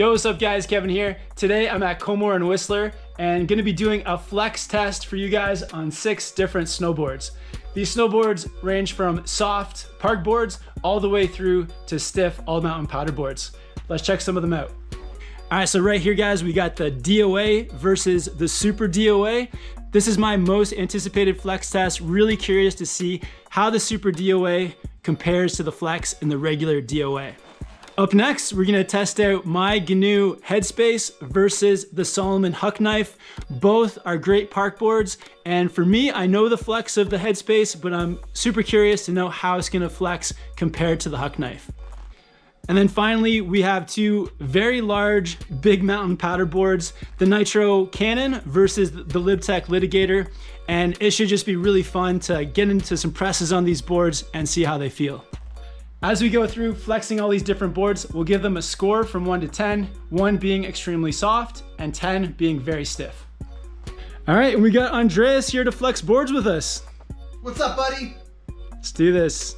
Yo, what's up guys, Kevin here. Today I'm at Comore and Whistler and gonna be doing a flex test for you guys on 6 different snowboards. These snowboards range from soft park boards all the way through to stiff all mountain powder boards. Let's check some of them out. All right, so right here guys, we got the DOA versus the Super DOA. This is my most anticipated flex test. Really curious to see how the Super DOA compares to the flex in the regular DOA. Up next, we're gonna test out my GNU HEADSPACE versus the SALOMON HUCK knife. Both are great park boards, and for me, I know the flex of the HEADSPACE, but I'm super curious to know how it's gonna flex compared to the HUCK knife. And then finally, we have 2 very large, big mountain powder boards, the NITRO Cannon versus the LITIGATOR, and it should just be really fun to get into some presses on these boards and see how they feel. As we go through flexing all these different boards, we'll give them a score from 1 to 10, 1 being extremely soft and 10 being very stiff. All right, and we got Andreas here to flex boards with us. What's up, buddy? Let's do this.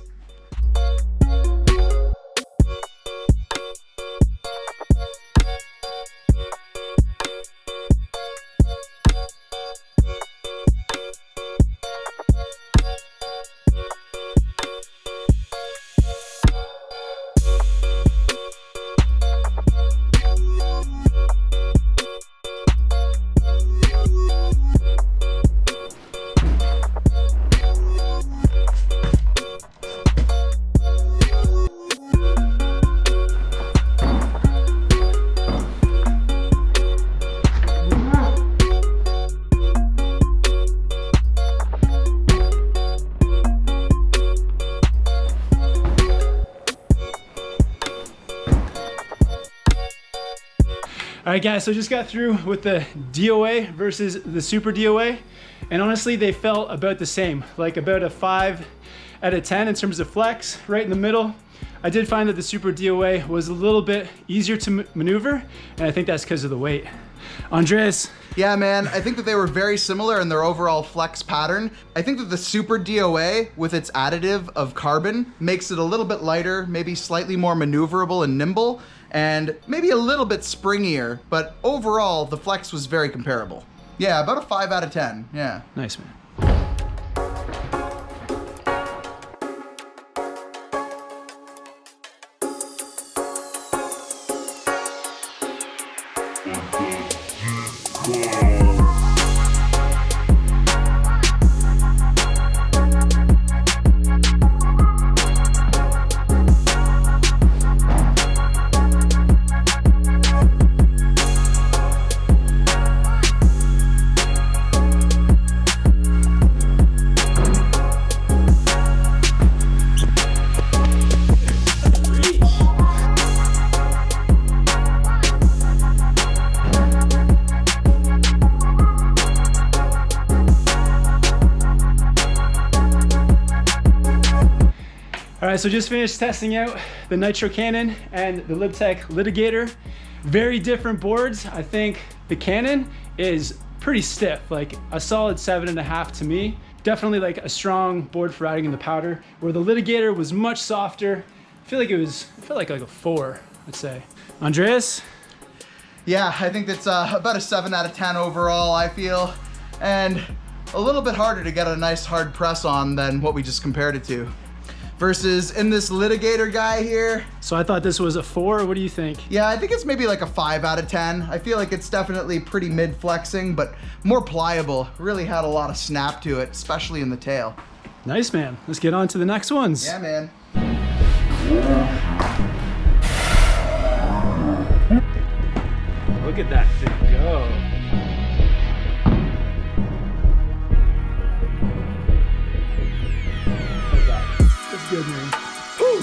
All right guys, so just got through with the DOA versus the Super DOA, and honestly they felt about the same, like about a 5 out of 10 in terms of flex, right in the middle. I did find that the Super DOA was a little bit easier to maneuver, and I think that's because of the weight. Andreas? Yeah, man, I think that they were very similar in their overall flex pattern. I think that the Super DOA, with its additive of carbon, makes it a little bit lighter, maybe slightly more maneuverable and nimble, and maybe a little bit springier, but overall, the flex was very comparable. Yeah, about a 5 out of 10, yeah. Nice, man. All right, so just finished testing out the NITRO Cannon and the LITIGATOR. Very different boards. I think the Cannon is pretty stiff, like a solid 7.5 to me. Definitely like a strong board for riding in the powder, where the LITIGATOR was much softer. I feel like it felt like a 4, I'd say. Andreas? Yeah, I think that's about a 7 out of 10 overall, I feel. And a little bit harder to get a nice hard press on than what we just compared it to. Versus in this LITIGATOR guy here. So I thought this was a 4, what do you think? Yeah, I think it's maybe like a 5 out of 10. I feel like it's definitely pretty mid-flexing, but more pliable. Really had a lot of snap to it, especially in the tail. Nice, man. Let's get on to the next ones. Yeah, man. Look at that thing go. That's good, man. Woo!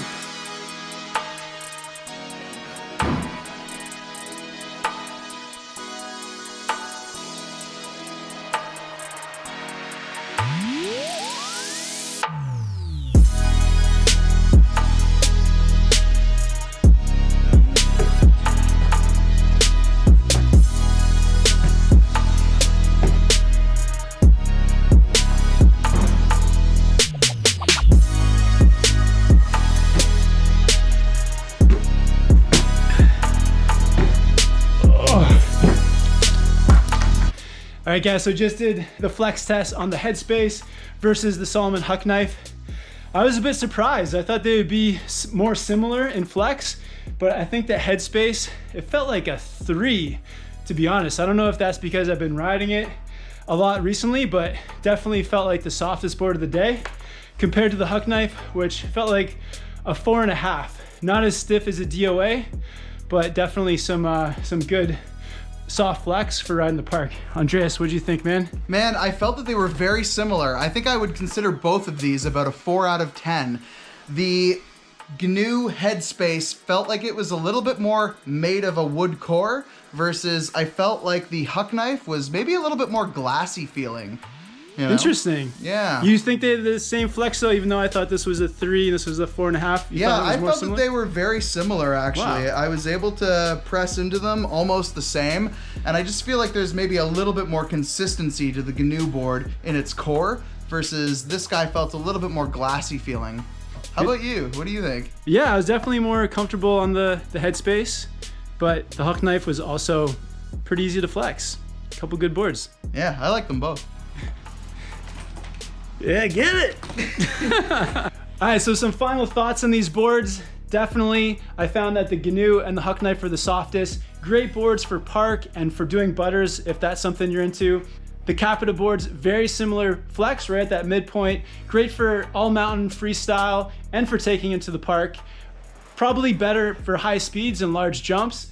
All right, guys, so just did the flex test on the HEADSPACE versus the Salomon HUCK knife. I was a bit surprised. I thought they would be more similar in flex, but I think the HEADSPACE, it felt like a 3, to be honest. I don't know if that's because I've been riding it a lot recently, but definitely felt like the softest board of the day compared to the HUCK knife, which felt like a 4.5. Not as stiff as a DOA, but definitely some good soft flex for riding the park. Andreas, what do you think, man? Man, I felt that they were very similar. I think I would consider both of these about a 4 out of 10. The GNU HEADSPACE felt like it was a little bit more made of a wood core versus I felt like the HUCK knife was maybe a little bit more glassy feeling. You know? Interesting. Yeah. You think they had the same flex though, even though I thought this was a 3 and this was a 4.5? Yeah, I felt that they were very similar actually. Wow. I was able to press into them almost the same, and I just feel like there's maybe a little bit more consistency to the GNU board in its core versus this guy felt a little bit more glassy feeling. How about you? What do you think? Yeah, I was definitely more comfortable on the HEADSPACE, but the HUCK knife was also pretty easy to flex. A couple good boards. Yeah, I like them both. Yeah, get it. All right, so some final thoughts on these boards. Definitely, I found that the GNU and the HUCK knife are the softest. Great boards for park and for doing butters, if that's something you're into. The CAPiTA boards, very similar flex, right at that midpoint. Great for all mountain freestyle and for taking into the park. Probably better for high speeds and large jumps.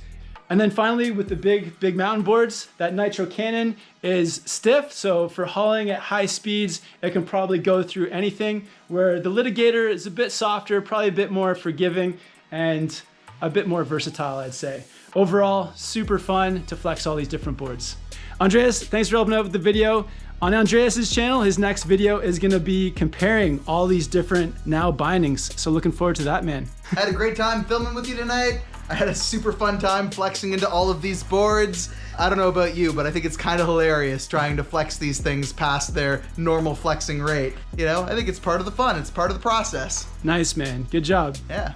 And then finally, with the big mountain boards, that NITRO cannon is stiff. So for hauling at high speeds, it can probably go through anything, where the LITIGATOR is a bit softer, probably a bit more forgiving and a bit more versatile, I'd say. Overall, super fun to flex all these different boards. Andreas, thanks for helping out with the video. On Andreas's channel, his next video is gonna be comparing all these different now bindings. So looking forward to that, man. I had a great time filming with you tonight. I had a super fun time flexing into all of these boards. I don't know about you, but I think it's kind of hilarious trying to flex these things past their normal flexing rate. You know, I think it's part of the fun. It's part of the process. Nice, man. Good job. Yeah.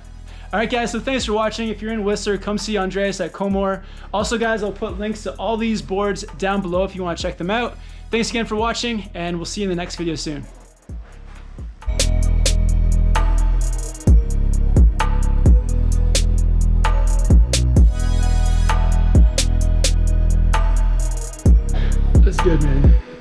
All right, guys, so thanks for watching. If you're in Whistler, come see Andreas at Comore. Also, guys, I'll put links to all these boards down below if you want to check them out. Thanks again for watching, and we'll see you in the next video soon. That's good, man.